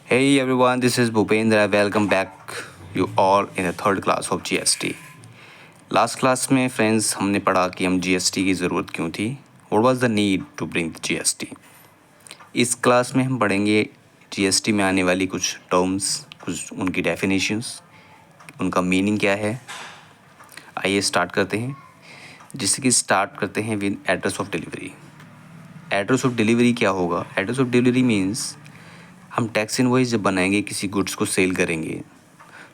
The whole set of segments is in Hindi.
Hey everyone, this is Bhupendra. Welcome back you all in the third class of GST. Last class में फ्रेंड्स हमने पढ़ा कि हम GST की ज़रूरत क्यों थी. What was the need to bring GST? इस क्लास में हम पढ़ेंगे GST में आने वाली कुछ टर्म्स, कुछ उनकी डेफिनेशंस, उनका मीनिंग क्या है. आइए स्टार्ट करते हैं. जिससे कि स्टार्ट करते हैं with address of delivery. Address of delivery क्या होगा? एड्रेस ऑफ डिलीवरी मीन्स हम टैक्स इनवॉइस जब बनाएंगे, किसी गुड्स को सेल करेंगे,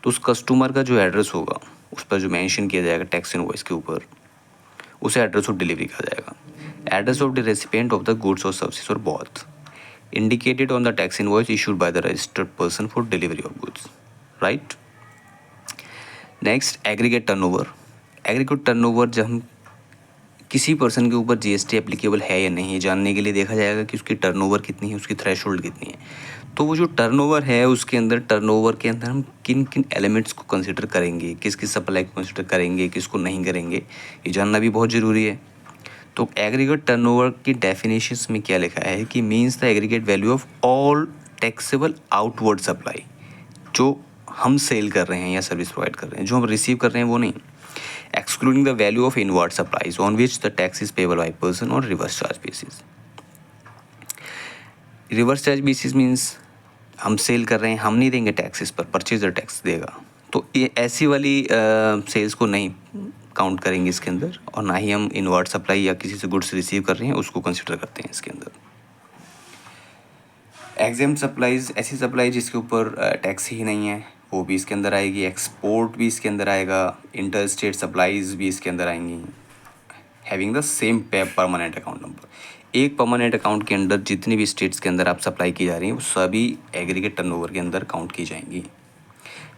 तो उस कस्टमर का जो एड्रेस होगा उस पर जो मेंशन किया जाएगा टैक्स इनवॉइस के ऊपर, उसे एड्रेस ऑफ डिलीवरी कहा जाएगा. Address of the recipient of the goods और सर्विसेज और both indicated on the tax invoice issued by the registered person for delivery of goods. Right. Next, aggregate turnover. Aggregate turnover जब हम किसी पर्सन के ऊपर जीएसटी एप्लीकेबल है या नहीं जानने के लिए देखा जाएगा कि उसकी टर्नओवर कितनी है, उसकी थ्रेशोल्ड कितनी है. तो वो जो टर्नओवर है उसके अंदर, टर्नओवर के अंदर हम किन किन एलिमेंट्स को कंसिडर करेंगे, किस किस सप्लाई को कंसिडर करेंगे, किसको नहीं करेंगे, ये जानना भी बहुत ज़रूरी है. तो एग्रीगेट टर्नओवर की डेफिनेशंस में क्या लिखा है कि means the aggregate value of all taxable outward supply. जो हम सेल कर रहे हैं या सर्विस प्रोवाइड कर रहे हैं, जो हम रिसीव कर रहे हैं वो नहीं. Excluding the value of inward supplies on which the tax is payable by person on reverse charge basis. Reverse charge basis means हम सेल कर रहे हैं, हम नहीं देंगे टैक्स, इस पर परचेजर टैक्स देगा. तो ये ऐसी वाली सेल्स को नहीं काउंट करेंगे इसके अंदर, और ना ही हम इनवर्ड सप्लाई या किसी से गुड्स रिसीव कर रहे हैं उसको कंसिडर करते हैं इसके अंदर. एग्जाम सप्लाईज, ऐसी सप्लाई जिसके ऊपर टैक्स ही नहीं है, वो भी इसके अंदर आएगी. एक्सपोर्ट भी इसके अंदर आएगा. इंटर स्टेट सप्लाईज भी इसके अंदर आएंगी. Having the same permanent account number. एक परमानेंट अकाउंट के अंदर जितनी भी स्टेट्स के अंदर आप सप्लाई की जा रही हैं वो सभी एग्रीगेट टर्नओवर के अंदर काउंट की जाएंगी.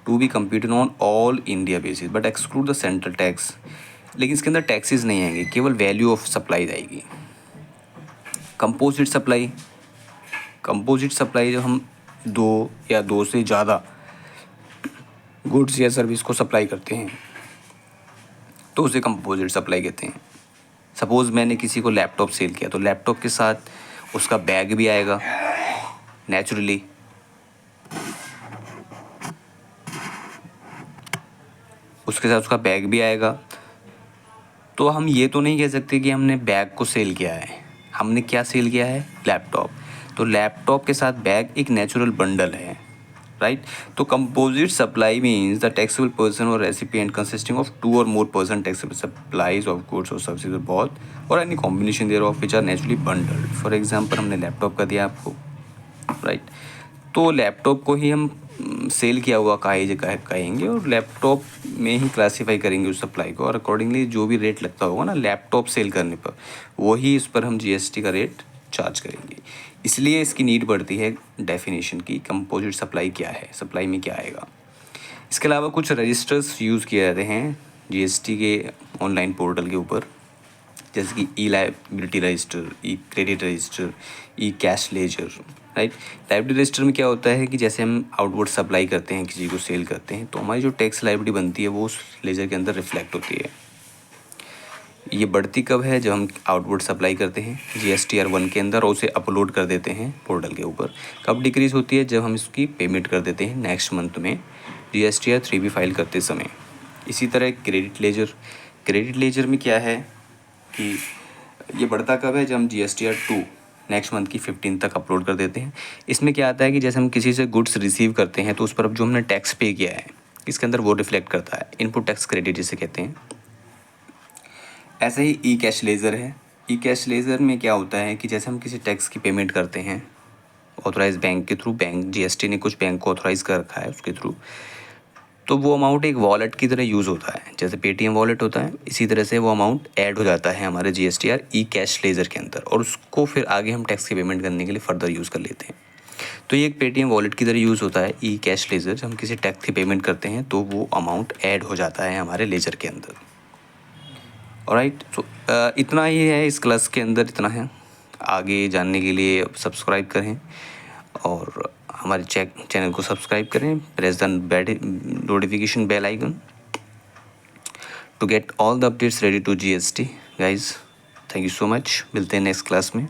To be computed on all India basis but exclude the central tax. लेकिन इसके अंदर टैक्सेस नहीं आएंगे, केवल वैल्यू ऑफ सप्लाई आएगी. Composite supply. कंपोजिट सप्लाई जब हम दो या दो से ज़्यादा गुड्स या सर्विस को सप्लाई करते हैं तो उसे कंपोजिट सप्लाई कहते हैं. सपोज़ मैंने किसी को लैपटॉप सेल किया तो लैपटॉप के साथ उसका बैग भी आएगा नेचुरली. उसके साथ उसका बैग भी आएगा. तो हम ये तो नहीं कह सकते कि हमने बैग को सेल किया है. हमने क्या सेल किया है? लैपटॉप. तो लैपटॉप के साथ बैग एक नेचुरल बंडल है. राइट. तो composite supply means the taxable person और रेसिपिएंट कंसिस्टिंग ऑफ टू और more person taxable supplies of goods और सर्विसेज बोथ और any combination thereof which are naturally bundled. For example हमने लैपटॉप का दिया आपको. राइट. तो लैपटॉप को ही हम सेल किया हुआ कहेंगे और लैपटॉप में ही क्लासीफाई करेंगे उस सप्लाई को, और अकॉर्डिंगली जो भी रेट लगता होगा ना लैपटॉप सेल करने पर, वही इस पर हम जीएसटी का रेट चार्ज करेंगे. इसलिए इसकी नीड पड़ती है डेफिनेशन की. कंपोजिट सप्लाई क्या है, सप्लाई में क्या आएगा. इसके अलावा कुछ रजिस्टर्स यूज़ किए जाते हैं जीएसटी के ऑनलाइन पोर्टल के ऊपर, जैसे कि e liability register, e credit register, e cash ledger. Right. Liability register में क्या होता है कि जैसे हम आउटवर्ड सप्लाई करते हैं, किसी को सेल करते हैं, तो हमारी जो टैक्स लायबिलिटी बनती है वो उस लेजर के अंदर रिफ्लेक्ट होती है. ये बढ़ती कब है? जब हम आउटवर्ड सप्लाई करते हैं GSTR 1 के अंदर और उसे अपलोड कर देते हैं पोर्टल के ऊपर. कब डिक्रीज़ होती है? जब हम इसकी पेमेंट कर देते हैं नेक्स्ट मंथ में GSTR 3 फाइल करते समय. इसी तरह क्रेडिट लेजर. क्रेडिट लेजर में क्या है कि ये बढ़ता कब है? जब हम GSTR 2 नेक्स्ट मंथ की 15 तक अपलोड कर देते हैं. इसमें क्या आता है कि जैसे हम किसी से गुड्स रिसीव करते हैं तो उस पर अब जो हमने टैक्स पे किया है इसके अंदर वो रिफ्लेक्ट करता है. इनपुट टैक्स क्रेडिट जिसे कहते हैं. ऐसे ही ई कैश लेज़र है. ई कैश लेज़र में क्या होता है कि जैसे हम किसी टैक्स की पेमेंट करते हैं ऑथराइज बैंक के थ्रू, बैंक जीएसटी ने कुछ बैंक को ऑथराइज कर रखा है उसके थ्रू, तो वो अमाउंट एक वॉलेट की तरह यूज़ होता है. जैसे पेटीएम वॉलेट होता है, इसी तरह से वो अमाउंट ऐड हो जाता है हमारे GSTR ई कैश लेज़र के अंदर, और उसको फिर आगे हम टैक्स की पेमेंट करने के लिए फर्दर यूज़ कर लेते हैं. तो ये एक पेटीएम वॉलेट की तरह यूज़ होता है ई कैश लेज़र. जब हम किसी टैक्स की पेमेंट करते हैं तो वो अमाउंट ऐड हो जाता है हमारे लेजर के अंदर. ऑलराइट. तो इतना ही है इस क्लास के अंदर, इतना है. आगे जानने के लिए सब्सक्राइब करें और हमारे चैनल को सब्सक्राइब करें. Press the notification bell icon to get all the updates ready to GST. Guys, thank you so much. मिलते हैं नेक्स्ट क्लास में.